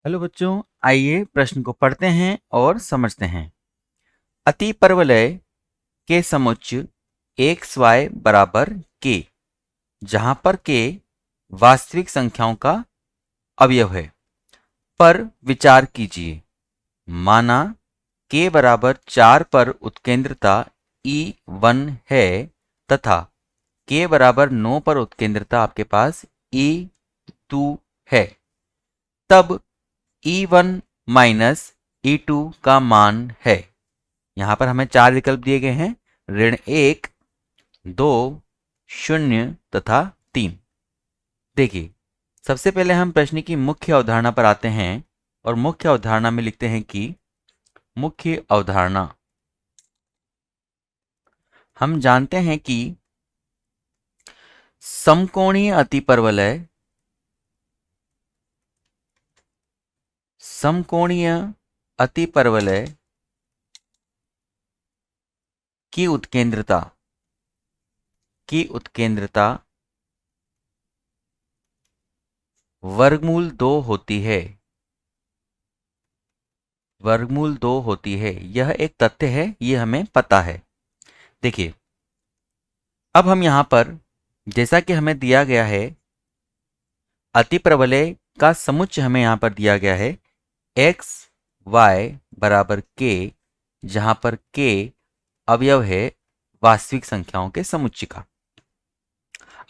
Hello बच्चों, आइए प्रश्न को पढ़ते हैं और समझते हैं। अतिपरवलय के समुच्च एक्स वाई बराबर के, जहां पर के वास्तविक संख्याओं का अवयव है, पर विचार कीजिए। माना के बराबर 4 पर उत्केंद्रता E1 है तथा के बराबर 9 पर उत्केंद्रता आपके पास E2 है। तब E1 माइनस E2 का मान है। यहां पर हमें 4 विकल्प दिए गए हैं: ऋण 1, 2, 0 तथा 3। देखिए, सबसे पहले हम प्रश्न की मुख्य अवधारणा पर आते हैं और मुख्य अवधारणा में लिखते हैं कि मुख्य अवधारणा, हम जानते हैं कि समकोणीय अतिपरवलय की उत्केंद्रता वर्गमूल 2 होती है। वर्गमूल 2 होती है, यह एक तथ्य है, यह हमें पता है। देखिए, अब हम यहां पर, जैसा कि हमें दिया गया है, अतिप्रवलय का समुच्चय हमें यहां पर दिया गया है एक्स वाई बराबर के, जहां पर के अवयव है वास्तविक संख्याओं के समुच्चय का।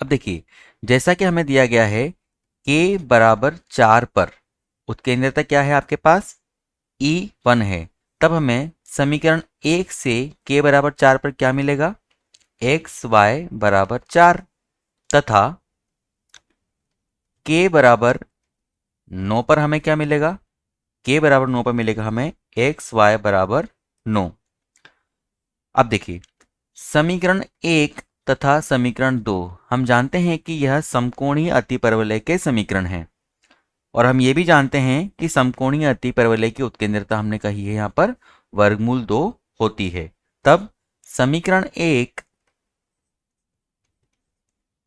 अब देखिए, जैसा कि हमें दिया गया है के बराबर 4 पर उत्केंद्रता क्या है आपके पास, E1 है। तब हमें समीकरण 1 से के बराबर 4 पर क्या मिलेगा, एक्स वाई बराबर 4 तथा के बराबर 9 पर हमें क्या मिलेगा, के बराबर 9 पर मिलेगा हमें एक्स वाई बराबर 9। अब देखिए, समीकरण 1 तथा समीकरण 2, हम जानते हैं कि यह समकोणीय अतिपरवलय के समीकरण हैं और हम ये भी जानते हैं कि समकोणीय अतिपरवलय की उत्केंद्रता हमने कही है यहां पर वर्गमूल 2 होती है। तब समीकरण 1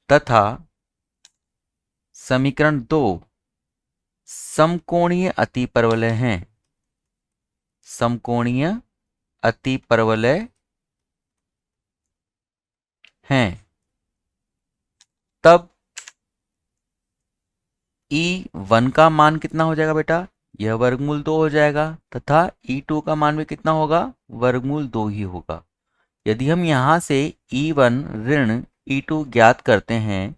तथा समीकरण 2 समकोणीय अतिपरवलय हैं। समकोणीय अतिपरवलय हैं। तब E1 का मान कितना हो जाएगा बेटा, यह वर्गमूल 2 हो जाएगा तथा E2 का मान भी कितना होगा, वर्गमूल 2 ही होगा। यदि हम यहां से E1 ऋण E2 ज्ञात करते हैं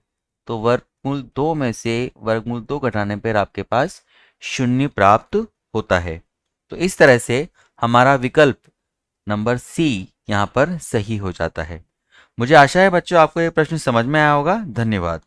तो वर्गमूल 2 में से वर्गमूल 2 घटाने पर आपके पास 0 प्राप्त होता है। तो इस तरह से हमारा विकल्प नंबर सी यहां पर सही हो जाता है। मुझे आशा है बच्चों आपको यह प्रश्न समझ में आया होगा। धन्यवाद।